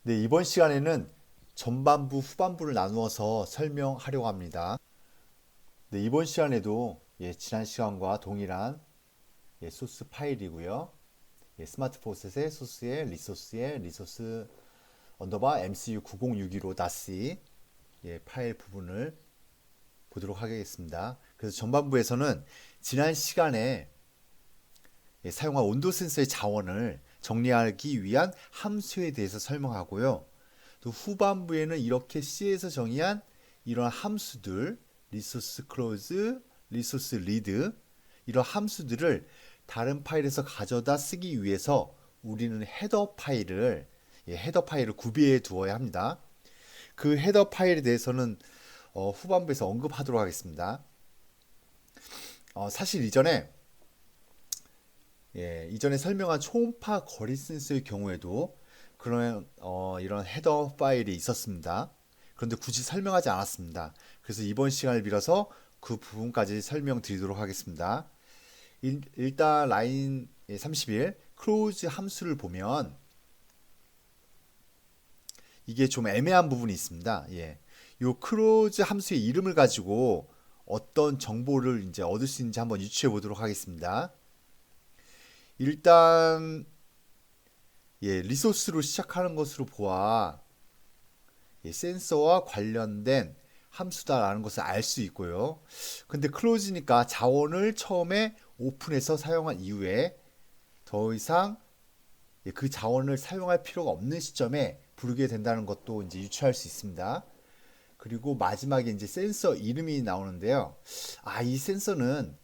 네, 이번 시간에는 전반부, 후반부를 나누어서 설명하려고 합니다. 네, 이번 시간에도 지난 시간과 동일한 소스 파일이고요. 스마트 포셋의 소스의 리소스 언더바 MCU 9061로 다시 파일 부분을 보도록 하겠습니다. 그래서 전반부에서는 지난 시간에 사용한 온도 센서의 자원을 정리하기 위한 함수에 대해서 설명하고요. 또 후반부에는 이렇게 C에서 정의한 이런 함수들, 리소스 클로즈, 리소스 리드, 이런 함수들을 다른 파일에서 가져다 쓰기 위해서 우리는 헤더 파일을 구비해 두어야 합니다. 그 헤더 파일에 대해서는 후반부에서 언급하도록 하겠습니다. 사실 이전에 설명한 초음파 거리 센서의 경우에도 그런 이런 헤더 파일이 있었습니다. 그런데 굳이 설명하지 않았습니다. 그래서 이번 시간을 빌어서 그 부분까지 설명드리도록 하겠습니다. 일단 라인 31 클로즈 함수를 보면 이게 좀 애매한 부분이 있습니다. 요 클로즈 함수의 이름을 가지고 어떤 정보를 이제 얻을 수 있는지 한번 유추해 보도록 하겠습니다. 일단 리소스로 시작하는 것으로 보아 센서와 관련된 함수다라는 것을 알 수 있고요. 근데 클로즈니까 자원을 처음에 오픈해서 사용한 이후에 더 이상 그 자원을 사용할 필요가 없는 시점에 부르게 된다는 것도 이제 유추할 수 있습니다. 그리고 마지막에 이제 센서 이름이 나오는데요. 이 센서는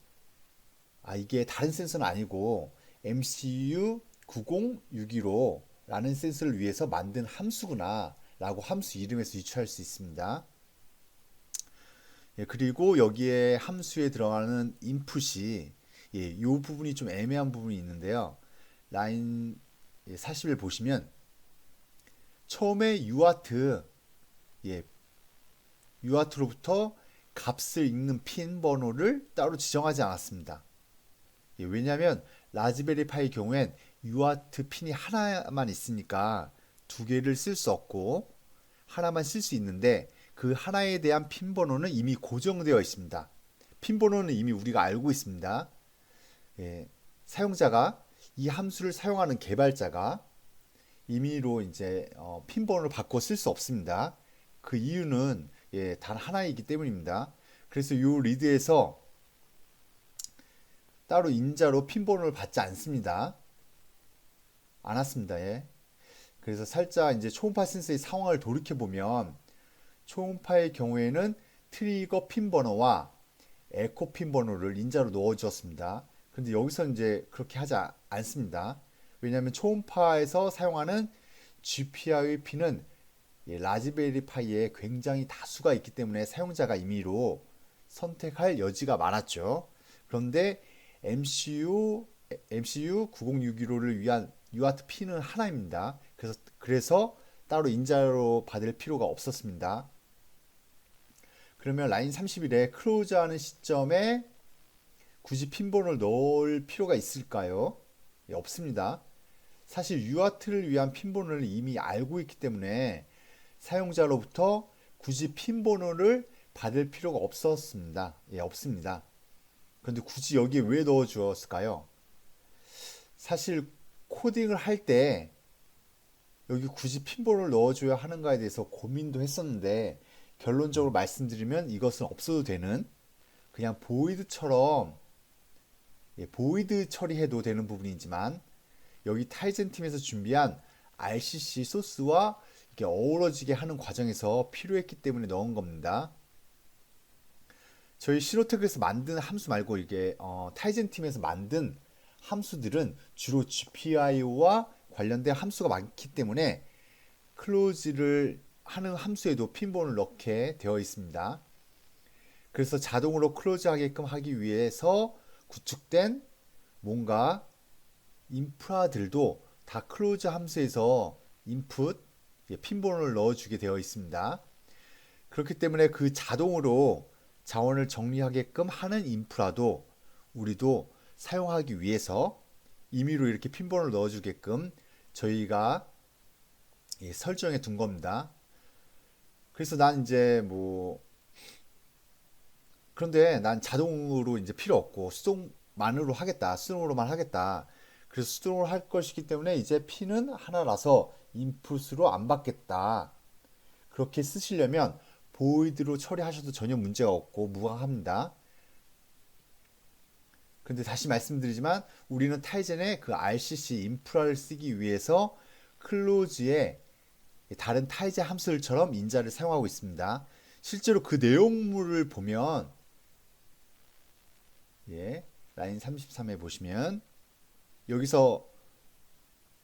이게 다른 센서는 아니고 MCU 9061호라는 센서를 위해서 만든 함수구나 라고 함수 이름에서 유추할 수 있습니다. 그리고 여기에 함수에 들어가는 인풋이 이 부분이 좀 애매한 부분이 있는데요. 라인 40을 보시면 처음에 UART로부터 값을 읽는 핀 번호를 따로 지정하지 않았습니다. 왜냐하면 라즈베리 파이 경우엔 UART 핀이 하나만 있으니까 두 개를 쓸 수 없고 하나만 쓸 수 있는데 그 하나에 대한 핀 번호는 이미 고정되어 있습니다. 핀 번호는 이미 우리가 알고 있습니다. 사용자가 이 함수를 사용하는 개발자가 임의로 이제 핀 번호를 바꿔 쓸 수 없습니다. 그 이유는 단 하나이기 때문입니다. 그래서 이 리드에서 따로 인자로 핀 번호를 받지 않습니다. 않았습니다. 그래서 살짝 이제 초음파 센서의 상황을 돌이켜 보면 초음파의 경우에는 트리거 핀 번호와 에코 핀 번호를 인자로 넣어 주었습니다. 그런데 여기서 이제 그렇게 하지 않습니다. 왜냐하면 초음파에서 사용하는 GPI의 핀은 라즈베리 파이에 굉장히 다수가 있기 때문에 사용자가 임의로 선택할 여지가 많았죠. 그런데 MCU 9061호를 위한 UART 핀은 하나입니다. 그래서 따로 인자로 받을 필요가 없었습니다. 그러면 라인 31에 클로즈하는 시점에 굳이 핀번호를 넣을 필요가 있을까요? 없습니다. 사실 UART를 위한 핀번호를 이미 알고 있기 때문에 사용자로부터 굳이 핀번호를 받을 필요가 없었습니다. 없습니다. 그런데 굳이 여기에 왜 넣어 주었을까요? 사실 코딩을 할 때 여기 굳이 핀번호를 넣어줘야 하는가에 대해서 고민도 했었는데 결론적으로 말씀드리면 이것은 없어도 되는 그냥 보이드 처리해도 되는 부분이지만 여기 타이젠 팀에서 준비한 RCC 소스와 이게 어우러지게 하는 과정에서 필요했기 때문에 넣은 겁니다. 저희 시로텍에서 만든 함수 말고 이게 타이젠 팀에서 만든 함수들은 주로 GPIO와 관련된 함수가 많기 때문에 클로즈를 하는 함수에도 핀번호를 넣게 되어 있습니다. 그래서 자동으로 클로즈 하게끔 하기 위해서 구축된 뭔가 인프라들도 다 클로즈 함수에서 인풋 핀번호를 넣어주게 되어 있습니다. 그렇기 때문에 그 자동으로 자원을 정리하게끔 하는 인프라도 우리도 사용하기 위해서 임의로 이렇게 핀번호를 넣어주게끔 저희가 설정해 둔 겁니다. 그래서 난 이제 그런데 난 자동으로 이제 필요 없고 수동만으로 하겠다. 수동으로만 하겠다. 그래서 수동으로 할 것이기 때문에 이제 핀은 하나라서 인풋으로 안 받겠다. 그렇게 쓰시려면 보이드로 처리하셔도 전혀 문제가 없고 무방합니다. 그런데 다시 말씀드리지만 우리는 타이젠의 그 RCC 인프라를 쓰기 위해서 클로즈에 다른 타이젠 함수들처럼 인자를 사용하고 있습니다. 실제로 그 내용물을 보면 라인 33에 보시면 여기서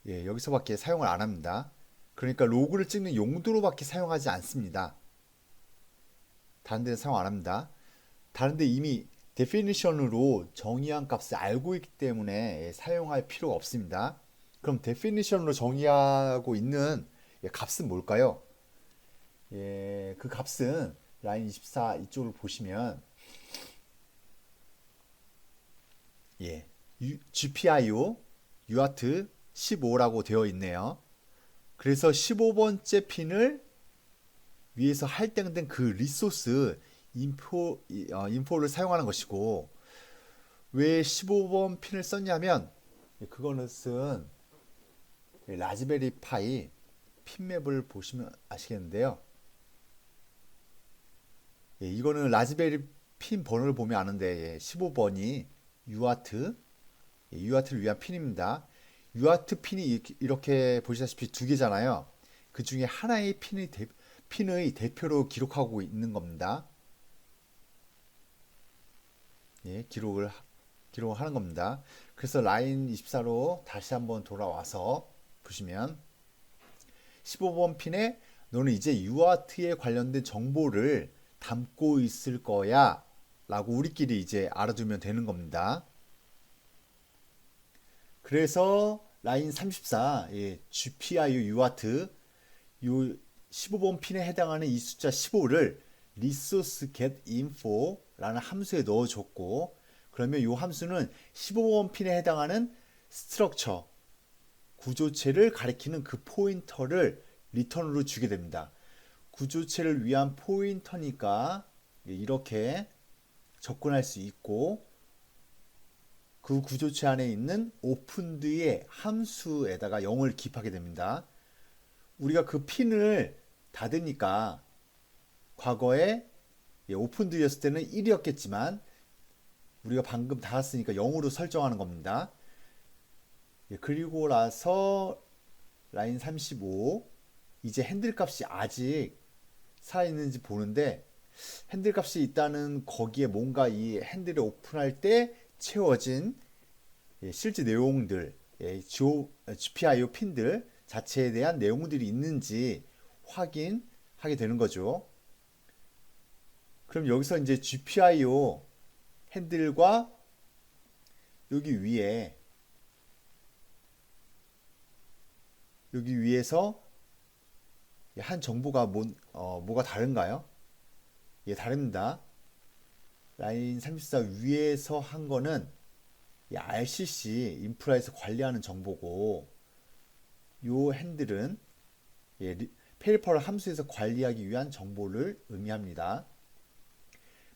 여기서밖에 사용을 안 합니다. 그러니까 로그를 찍는 용도로밖에 사용하지 않습니다. 다른 데는 사용 안 합니다. 다른 데 이미 definition으로 정의한 값을 알고 있기 때문에 사용할 필요가 없습니다. 그럼 definition으로 정의하고 있는 값은 뭘까요? 그 값은 라인 24 이쪽을 보시면 GPIO UART 15라고 되어 있네요. 그래서 15번째 핀을 위에서 할당된 그 리소스 인포를 사용하는 것이고, 왜 15번 핀을 썼냐면 그것은 라즈베리 파이 핀맵을 보시면 아시겠는데요. 이거는 라즈베리 핀 번호를 보면 아는데 15번이 UART를 위한 핀입니다. UART 핀이 이렇게 보시다시피 두 개잖아요. 그 중에 하나의 핀의 대표로 기록하고 있는 겁니다. 기록을 하는 겁니다. 그래서 라인 24로 다시 한번 돌아와서 보시면 15번 핀에 너는 이제 UART에 관련된 정보를 담고 있을 거야 라고 우리끼리 이제 알아두면 되는 겁니다. 그래서 라인 34 GPIO UART 요 15번 핀에 해당하는 이 숫자 15를 resource get info라는 함수에 넣어줬고, 그러면 이 함수는 15번 핀에 해당하는 스트럭처 구조체를 가리키는 그 포인터를 리턴으로 주게 됩니다. 구조체를 위한 포인터니까 이렇게 접근할 수 있고, 그 구조체 안에 있는 오픈드의 함수에다가 0을 기입하게 됩니다. 우리가 그 핀을 닫으니까 과거에 오픈드였을 때는 1이었겠지만 우리가 방금 닫았으니까 0으로 설정하는 겁니다. 그리고 나서 라인 35 이제 핸들 값이 아직 살아있는지 보는데, 핸들 값이 있다는 거기에 뭔가 이 핸들을 오픈할 때 채워진 실제 내용들, GPIO 핀들 자체에 대한 내용들이 있는지 확인하게 되는 거죠. 그럼 여기서 이제 GPIO 핸들과 여기 위에서 한 정보가 뭐가 다른가요? 다릅니다. 라인 34 위에서 한 거는 RCC 인프라에서 관리하는 정보고, 요 핸들은 페리퍼럴 함수에서 관리하기 위한 정보를 의미합니다.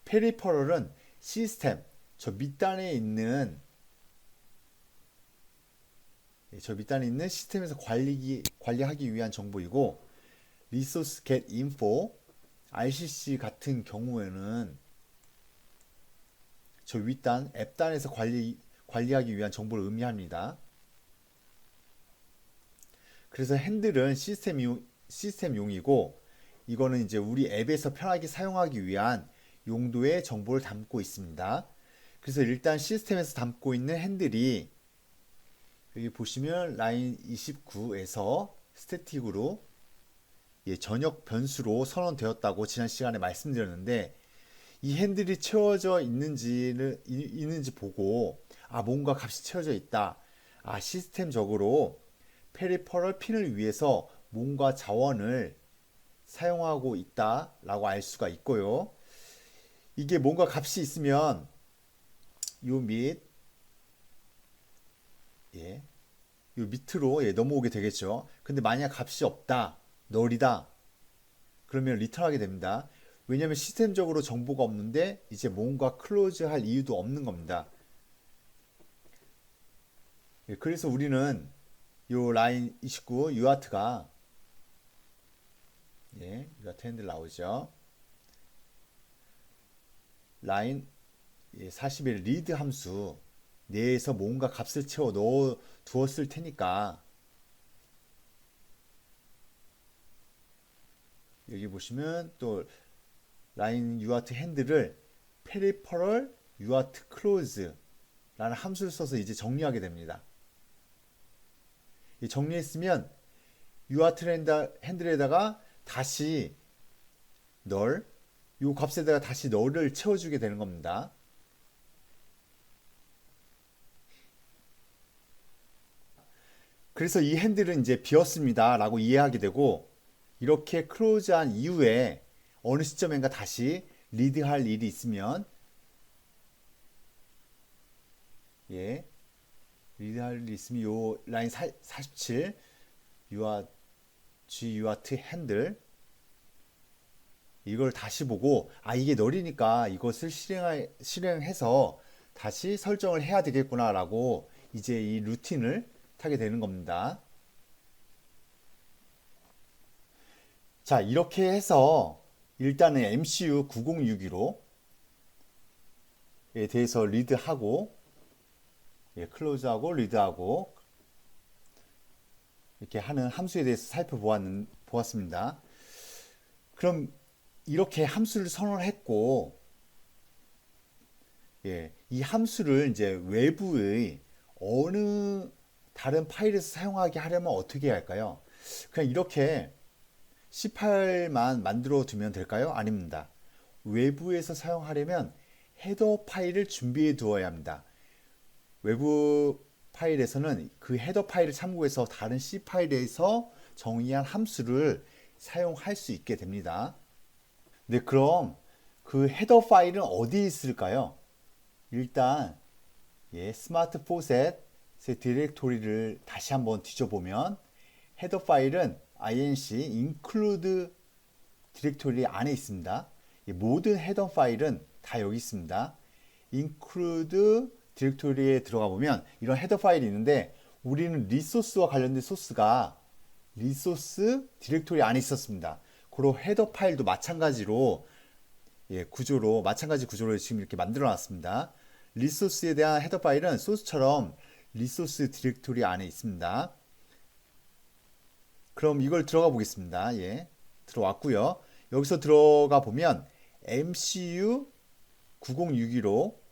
페리퍼럴은 시스템, 저 밑단에 있는 시스템에서 관리하기 위한 정보이고, resource get info, RCC 같은 경우에는 저 윗단, 앱단에서 관리하기 위한 정보를 의미합니다. 그래서 핸들은 시스템용이고, 이거는 이제 우리 앱에서 편하게 사용하기 위한 용도의 정보를 담고 있습니다. 그래서 일단 시스템에서 담고 있는 핸들이 여기 보시면 라인 29에서 스태틱으로 전역 변수로 선언되었다고 지난 시간에 말씀드렸는데, 이 핸들이 채워져 있는지 보고 뭔가 값이 채워져 있다. 시스템적으로 페리퍼럴 핀을 위해서 뭔가 자원을 사용하고 있다라고 알 수가 있고요. 이게 뭔가 값이 있으면 요 밑 요 밑으로 넘어오게 되겠죠. 근데 만약 값이 없다, 널이다, 그러면 리턴하게 됩니다. 왜냐하면 시스템적으로 정보가 없는데 이제 뭔가 클로즈 할 이유도 없는 겁니다. 그래서 우리는 요 라인 29 유아트가 유아트 핸들 나오죠. 라인 41 리드 함수 내에서 뭔가 값을 채워 넣어 두었을 테니까 여기 보시면 또 라인 유아트 핸들을 페리퍼럴 유아트 클로즈 라는 함수를 써서 이제 정리하게 됩니다. 정리했으면 유아트 핸들에다가 다시 널, 요 값에다가 다시 널을 채워주게 되는 겁니다. 그래서 이 핸들은 이제 비었습니다 라고 이해하게 되고, 이렇게 클로즈한 이후에 어느 시점인가 다시 리드할 일이 있으면 리드할 일이 있으면 요 라인 47 G 유아트 핸들 이걸 다시 보고 이게 널이니까 이것을 실행해서 다시 설정을 해야 되겠구나 라고 이제 이 루틴을 타게 되는 겁니다. 자, 이렇게 해서 일단은 MCU 9062로 대해서 리드하고 클로즈하고 리드하고 이렇게 하는 함수에 대해서 살펴보았습니다. 그럼 이렇게 함수를 선언했고, 이 함수를 이제 외부의 어느 다른 파일에서 사용하게 하려면 어떻게 해야 할까요? 그냥 이렇게 C8만 만들어 두면 될까요? 아닙니다. 외부에서 사용하려면 헤더 파일을 준비해 두어야 합니다. 외부 파일에서는 그 헤더 파일을 참고해서 다른 C 파일에서 정의한 함수를 사용할 수 있게 됩니다. 네, 그럼 그 헤더 파일은 어디에 있을까요? 일단 스마트 포셋의 디렉토리를 다시 한번 뒤져보면 헤더 파일은 inc include 디렉토리 안에 있습니다. 모든 헤더 파일은 다 여기 있습니다. include 디렉토리에 들어가 보면 이런 헤더 파일이 있는데, 우리는 리소스와 관련된 소스가 리소스 디렉토리 안에 있었습니다. 그리고 헤더 파일도 마찬가지로 마찬가지 구조로 지금 이렇게 만들어 놨습니다. 리소스에 대한 헤더 파일은 소스처럼 리소스 디렉토리 안에 있습니다. 그럼 이걸 들어가 보겠습니다. 들어왔고요. 여기서 들어가 보면 MCU 9062로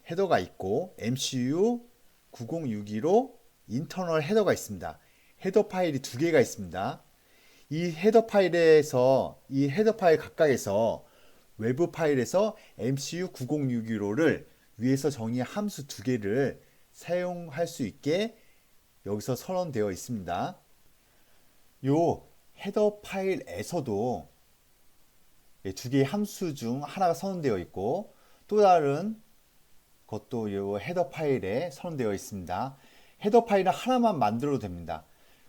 헤더가 있고 MCU 9062로 인터널 헤더가 있습니다. 헤더 파일이 두 개가 있습니다. 이 헤더 파일 각각에서 외부 파일에서 MCU 9062로를 위에서 정의한 함수 두 개를 사용할 수 있게 여기서 선언되어 있습니다. 요 헤더 파일에서도 두 개의 함수 중 하나가 선언되어 있고, 또 다른 것도 이 헤더 파일에 선언되어 있습니다. 헤더 파일은 하나만 만들어도 됩니다.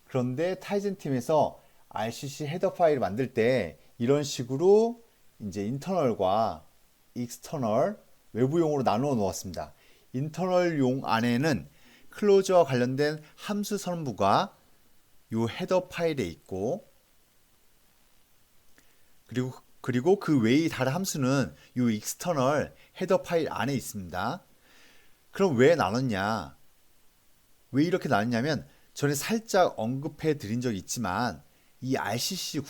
그런데 타이즌 팀에서 RCC 헤더 파일을 만들 때 이런 식으로 이제 인터널과 익스터널 외부용으로 나누어 놓았습니다. 인터널용 안에는 클로저와 관련된 함수 선부가 이 헤더 파일에 있고, 그리고 그 외의 다른 함수는 이 익스터널 헤더 파일 안에 있습니다. 그럼 왜 나눴냐? 왜 이렇게 나눴냐면, 전에 살짝 언급해 드린 적이 있지만 이 RCC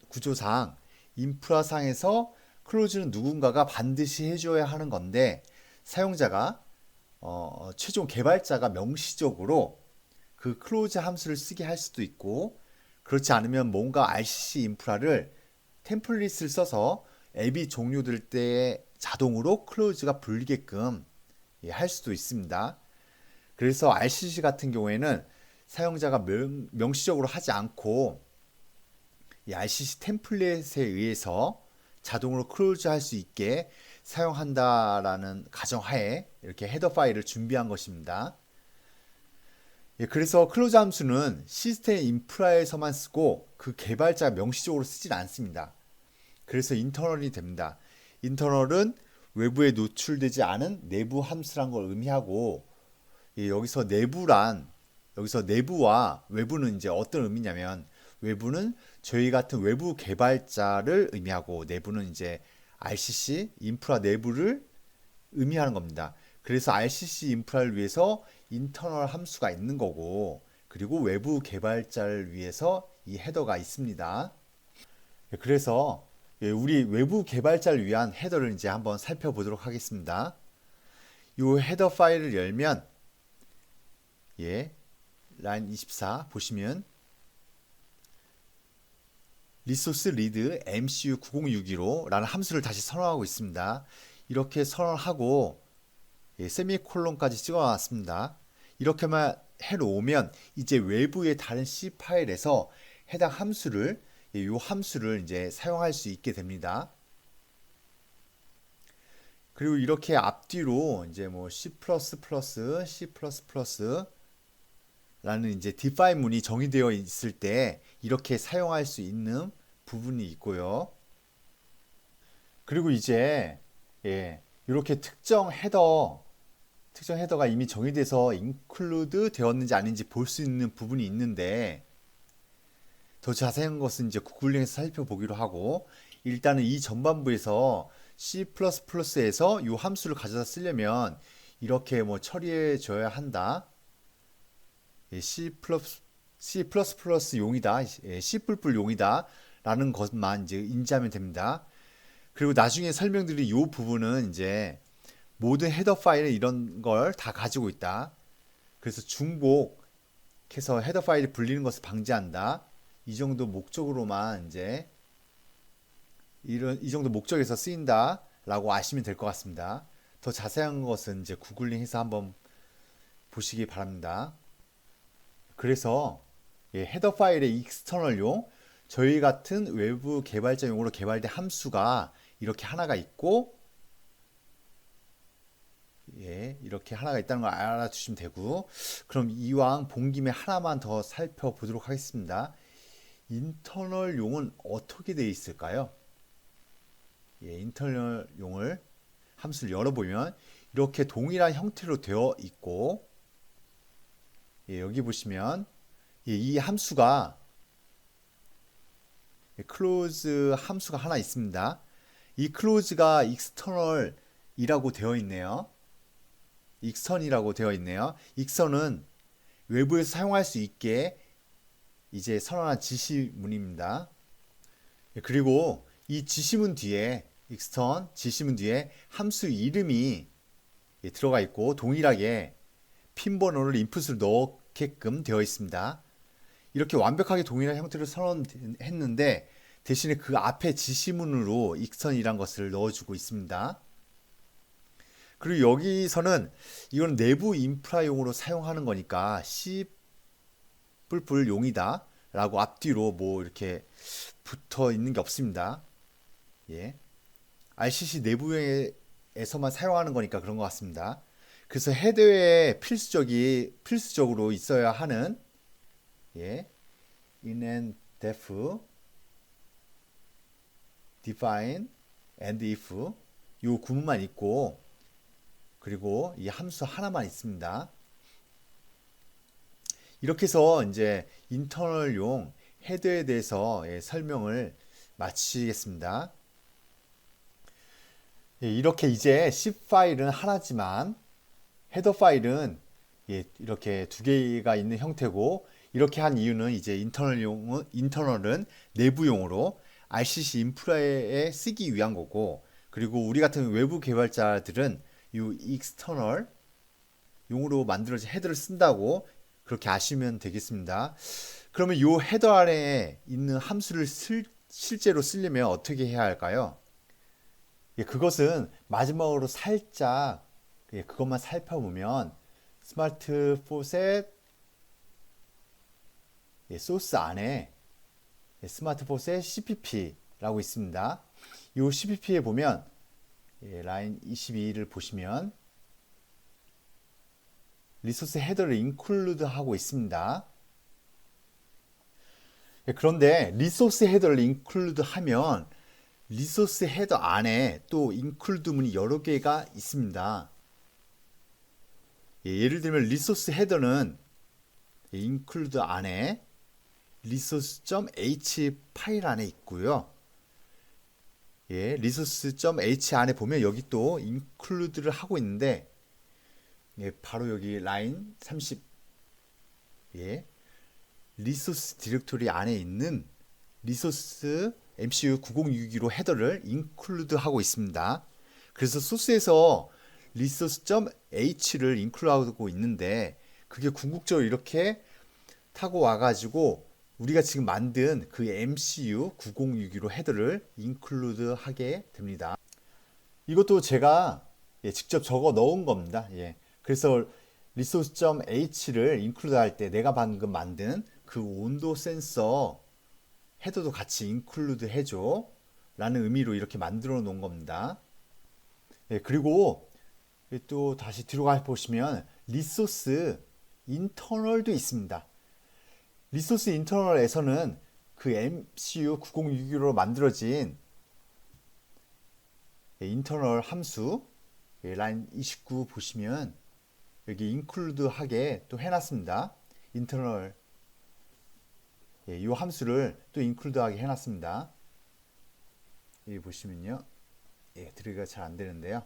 구조상 인프라상에서 클로즈는 누군가가 반드시 해줘야 하는 건데, 사용자가 최종 개발자가 명시적으로 그 클로즈 함수를 쓰게 할 수도 있고, 그렇지 않으면 뭔가 RCC 인프라를 템플릿을 써서 앱이 종료될 때 자동으로 클로즈가 불리게끔 할 수도 있습니다. 그래서 RCC 같은 경우에는 사용자가 명시적으로 하지 않고 이 RCC 템플릿에 의해서 자동으로 클로즈 할 수 있게 사용한다라는 가정하에 이렇게 헤더 파일을 준비한 것입니다. 그래서 클로즈 함수는 시스템 인프라에서만 쓰고 그 개발자 명시적으로 쓰진 않습니다. 그래서 인터널이 됩니다. 인터널은 외부에 노출되지 않은 내부 함수란 걸 의미하고, 여기서 내부와 외부는 이제 어떤 의미냐면, 외부는 저희 같은 외부 개발자를 의미하고, 내부는 이제 RCC 인프라 내부를 의미하는 겁니다. 그래서 RCC 인프라를 위해서 인터널 함수가 있는 거고, 그리고 외부 개발자를 위해서 이 헤더가 있습니다. 그래서 우리 외부 개발자를 위한 헤더를 이제 한번 살펴보도록 하겠습니다. 이 헤더 파일을 열면 라인 24 보시면 리소스 리드 MCU 9062로라는 함수를 다시 선언하고 있습니다. 이렇게 선언하고 세미콜론까지 찍어놨습니다. 이렇게만 해놓으면 이제 외부의 다른 C 파일에서 해당 함수를 이 함수를 이제 사용할 수 있게 됩니다. 그리고 이렇게 앞뒤로 이제 뭐 C++, C++라는 이제 define 문이 정의되어 있을 때 이렇게 사용할 수 있는 부분이 있고요. 그리고 이제 이렇게 특정 헤더가 이미 정의돼서 include 되었는지 아닌지 볼 수 있는 부분이 있는데, 더 자세한 것은 이제 구글링에서 살펴보기로 하고, 일단은 이 전반부에서 C++에서 이 함수를 가져다 쓰려면 이렇게 뭐 처리해 줘야 한다. C++ 용이다. C++ 용이다. 라는 것만 이제 인지하면 됩니다. 그리고 나중에 설명드릴 이 부분은 이제 모든 헤더 파일은 이런 걸 다 가지고 있다. 그래서 중복해서 헤더 파일이 불리는 것을 방지한다. 이 정도 목적으로만 이제 이 정도 목적에서 쓰인다 라고 아시면 될 것 같습니다. 더 자세한 것은 이제 구글링해서 한번 보시기 바랍니다. 그래서 헤더 파일의 익스터널용, 저희 같은 외부 개발자용으로 개발된 함수가 이렇게 하나가 있고, 이렇게 하나가 있다는 걸 알아두시면 되고, 그럼 이왕 본 김에 하나만 더 살펴보도록 하겠습니다. 인터널용은 어떻게 되어 있을까요? 인터널용을 함수를 열어보면 이렇게 동일한 형태로 되어 있고, 여기 보시면 이 함수가 close 함수가 하나 있습니다. 이 close가 external이라고 되어 있네요. 익선이라고 되어 있네요. 익선은 외부에서 사용할 수 있게 이제 선언한 지시문입니다. 그리고 이 지시문 뒤에 익스턴 지시문 뒤에 함수 이름이 들어가 있고 동일하게 핀 번호를 인풋을 넣게끔 되어 있습니다. 이렇게 완벽하게 동일한 형태로 선언했는데 대신에 그 앞에 지시문으로 익선이란 것을 넣어주고 있습니다. 그리고 여기서는 이건 내부 인프라용으로 사용하는 거니까 C++ 용이다 라고 앞뒤로 뭐 이렇게 붙어 있는 게 없습니다. RCC 내부에서만 사용하는 거니까 그런 것 같습니다. 그래서 헤더에 필수적으로 있어야 하는 in and def, define, and if 요 구문만 있고, 그리고 이 함수 하나만 있습니다. 이렇게 해서 이제 인터널용 헤더에 대해서 설명을 마치겠습니다. 이렇게 이제 C 파일은 하나지만 헤더 파일은 이렇게 두 개가 있는 형태고, 이렇게 한 이유는 이제 인터널은 내부용으로 RCC 인프라에 쓰기 위한 거고, 그리고 우리 같은 외부 개발자들은 이 external 용으로 만들어진 헤더를 쓴다고 그렇게 아시면 되겠습니다. 그러면 이 헤더 안에 있는 함수를 실제로 쓰려면 어떻게 해야 할까요? 그것은 마지막으로 살짝 그것만 살펴보면 스마트 포셋 소스 안에 스마트 포셋 CPP라고 있습니다. 이 CPP에 보면 라인 22를 보시면 리소스 헤더를 인클루드 하고 있습니다. 그런데 리소스 헤더를 인클루드 하면 리소스 헤더 안에 또 인클루드 문이 여러 개가 있습니다. 예를 들면 리소스 헤더는 인클루드 안에 resource.h 파일 안에 있고요. resource.h 안에 보면 여기 또 include를 하고 있는데 바로 여기 라인 30 리소스 디렉토리 안에 있는 리소스 MCU 9062로 헤더를 include 하고 있습니다. 그래서 소스에서 resource.h를 include 하고 있는데 그게 궁극적으로 이렇게 타고 와가지고 우리가 지금 만든 그 MCU 9062로 헤더를 include 하게 됩니다. 이것도 제가 직접 적어 넣은 겁니다. 그래서 resource.h를 include 할 때 내가 방금 만든 그 온도 센서 헤더도 같이 include 해줘 라는 의미로 이렇게 만들어 놓은 겁니다. 그리고 또 다시 뒤로 가 보시면 리소스 인터널도 있습니다. 리소스 인터널에서는 그 MCU 9062로 만들어진 인터널 함수 라인 29 보시면 여기 include 하게 또 해놨습니다. 인터널 이 함수를 또 include 하게 해놨습니다. 여기 보시면요, 들어가기가 잘 안 되는데요.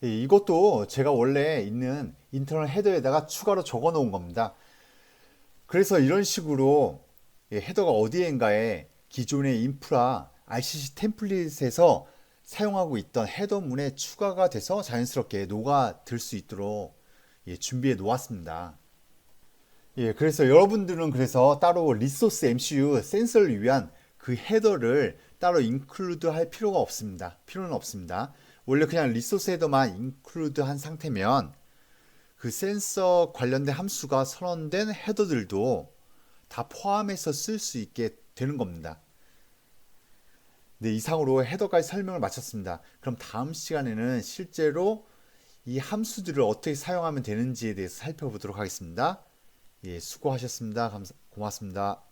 이것도 제가 원래 있는 인터널 헤더에다가 추가로 적어 놓은 겁니다. 그래서 이런 식으로 헤더가 어디엔가에 기존의 인프라 RCC 템플릿에서 사용하고 있던 헤더문에 추가가 돼서 자연스럽게 녹아들 수 있도록 준비해 놓았습니다. 그래서 여러분들은 그래서 따로 리소스 MCU 센서를 위한 그 헤더를 따로 인클루드 할 필요가 없습니다. 필요는 없습니다. 원래 그냥 리소스 헤더만 인클루드 한 상태면 그 센서 관련된 함수가 선언된 헤더들도 다 포함해서 쓸 수 있게 되는 겁니다. 네, 이상으로 헤더까지 설명을 마쳤습니다. 그럼 다음 시간에는 실제로 이 함수들을 어떻게 사용하면 되는지에 대해서 살펴보도록 하겠습니다. 수고하셨습니다. 고맙습니다.